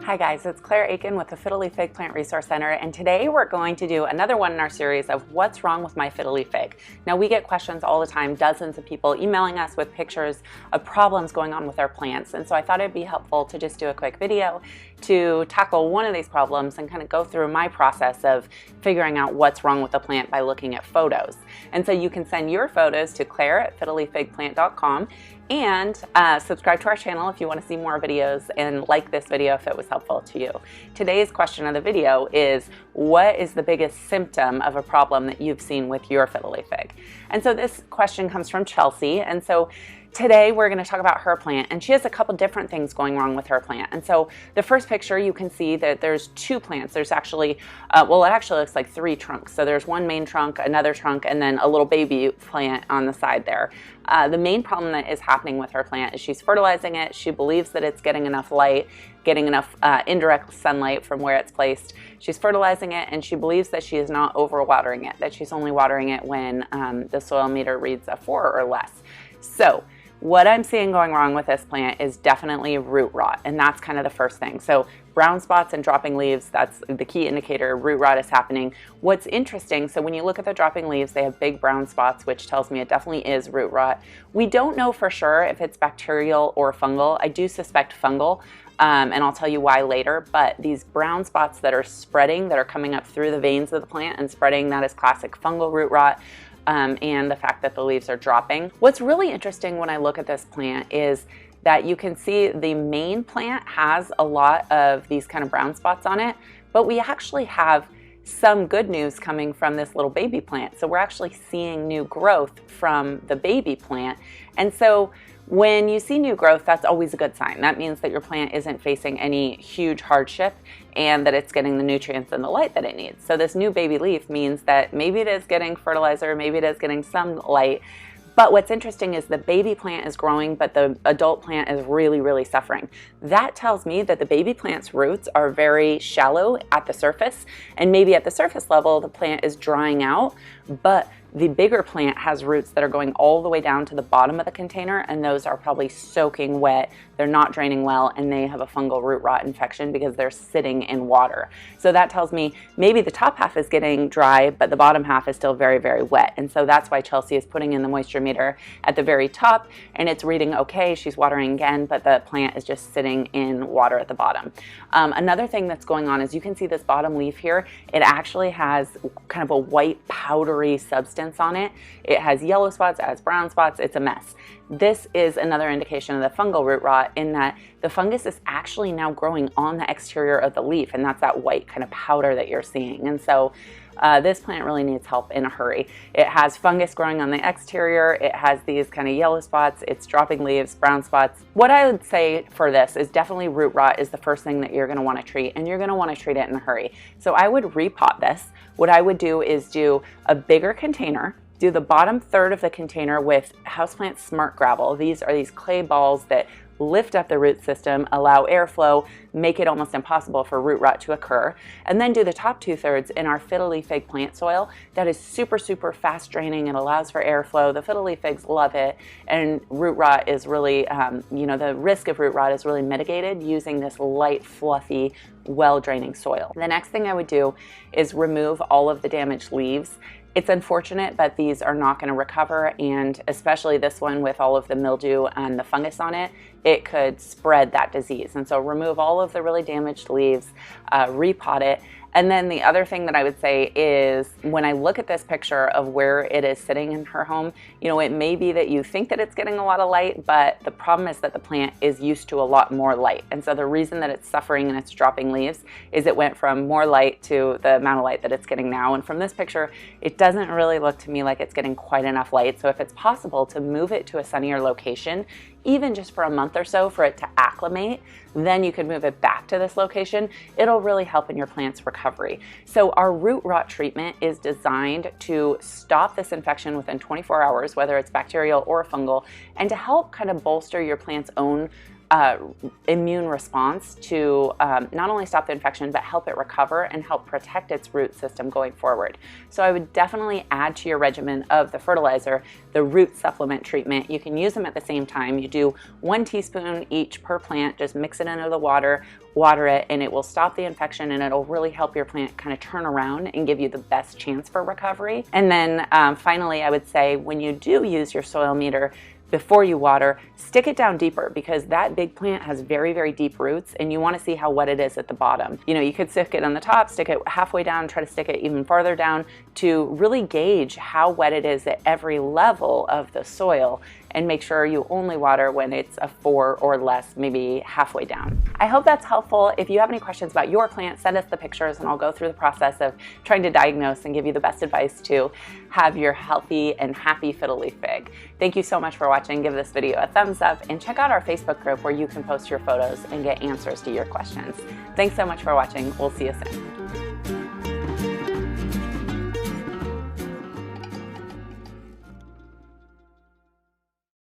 Hi guys, it's Claire Akin with the Fiddle Leaf Fig Plant Resource Center, and today we're going to do another one in our series of what's wrong with my Fiddle Leaf Fig. Now we get questions all the time, dozens of people emailing us with pictures of problems going on with their plants, and so I thought it'd be helpful to just do a quick video to tackle one of these problems and kind of go through my process of figuring out what's wrong with the plant by looking at photos. And so you can send your photos to claire@fiddleleaffigplant.com and subscribe to our channel if you want to see more videos, and like this video if it was helpful to you. Today's question of the video is, what is the biggest symptom of a problem that you've seen with your Fiddle Leaf Fig? And so this question comes from Chelsea, and so today we're going to talk about her plant, and she has a couple different things going wrong with her plant. And so the first picture, you can see that there's two plants. There's actually, well, it actually looks like three trunks. So there's one main trunk, another trunk, and then a little baby plant on the side there. The main problem that is happening with her plant is she's fertilizing it. She believes that it's getting enough light, getting enough indirect sunlight from where it's placed. She's fertilizing it, and she believes that she is not overwatering it, that she's only watering it when the soil meter reads a 4 or less. So what I'm seeing going wrong with this plant is definitely root rot, and that's kind of the first thing. So brown spots and dropping leaves, that's the key indicator root rot is happening. What's interesting, so when you look at the dropping leaves, they have big brown spots, which tells me it definitely is root rot. We don't know for sure if it's bacterial or fungal. I do suspect fungal, and I'll tell you why later, but these brown spots that are spreading, that are coming up through the veins of the plant and spreading, that is classic fungal root rot. And the fact that the leaves are dropping. What's really interesting when I look at this plant is that you can see the main plant has a lot of these kind of brown spots on it, but we actually have some good news coming from this little baby plant. So we're actually seeing new growth from the baby plant. And so when you see new growth, that's always a good sign. That means that your plant isn't facing any huge hardship and that it's getting the nutrients and the light that it needs. So this new baby leaf means that maybe it is getting fertilizer, maybe it is getting some light. But what's interesting is the baby plant is growing, but the adult plant is really, really suffering. That tells me that the baby plant's roots are very shallow at the surface, and maybe at the surface level, the plant is drying out, but the bigger plant has roots that are going all the way down to the bottom of the container, and those are probably soaking wet. They're not draining well, and they have a fungal root rot infection because they're sitting in water. So that tells me maybe the top half is getting dry, but the bottom half is still very, very wet. And so that's why Chelsea is putting in the moisture meter at the very top, and it's reading okay. She's watering again, but the plant is just sitting in water at the bottom. Another thing that's going on is you can see this bottom leaf here. It actually has kind of a white powdery substance on it. It has yellow spots, it has brown spots, it's a mess. This is another indication of the fungal root rot in that the fungus is actually now growing on the exterior of the leaf, and that's that white kind of powder that you're seeing. And so this plant really needs help in a hurry. It has fungus growing on the exterior, it has these kind of yellow spots, it's dropping leaves, brown spots. What I would say for this is definitely root rot is the first thing that you're going to want to treat, and you're going to want to treat it in a hurry. So I would repot this. What I would do is do a bigger container, do the bottom third of the container with Houseplant Smart Gravel. These are these clay balls that lift up the root system, allow airflow, make it almost impossible for root rot to occur, and then do the top 2/3 in our Fiddle Leaf Fig plant soil. That is super, super fast draining. It allows for airflow. The Fiddle Leaf Figs love it, and root rot is really, the risk of root rot is really mitigated using this light, fluffy, well-draining soil. The next thing I would do is remove all of the damaged leaves. It's unfortunate, but these are not going to recover, and especially this one with all of the mildew and the fungus on it, it could spread that disease. And so remove all of the really damaged leaves, repot it. And then the other thing that I would say is when I look at this picture of where it is sitting in her home, it may be that you think that it's getting a lot of light, but the problem is that the plant is used to a lot more light. And so the reason that it's suffering and it's dropping leaves is it went from more light to the amount of light that it's getting now. And from this picture, it doesn't really look to me like it's getting quite enough light. So if it's possible to move it to a sunnier location, even just for a month or so for it to acclimate, then you can move it back to this location. It'll really help in your plant's recovery. So our root rot treatment is designed to stop this infection within 24 hours, whether it's bacterial or fungal, and to help kind of bolster your plant's own immune response to not only stop the infection, but help it recover and help protect its root system going forward. So I would definitely add to your regimen of the fertilizer the root supplement treatment. You can use them at the same time. You do 1 teaspoon each per plant, just mix it into the water it, and it will stop the infection, and it'll really help your plant kind of turn around and give you the best chance for recovery. And then finally, I would say when you do use your soil meter, before you water, stick it down deeper, because that big plant has very, very deep roots, and you want to see how wet it is at the bottom. You know, you could stick it on the top, stick it halfway down, try to stick it even farther down to really gauge how wet it is at every level of the soil, and make sure you only water when it's a 4 or less, maybe halfway down. I hope that's helpful. If you have any questions about your plant, send us the pictures and I'll go through the process of trying to diagnose and give you the best advice to have your healthy and happy Fiddle Leaf Fig. Thank you so much for watching. Give this video a thumbs up and check out our Facebook group where you can post your photos and get answers to your questions. Thanks so much for watching. We'll see you soon.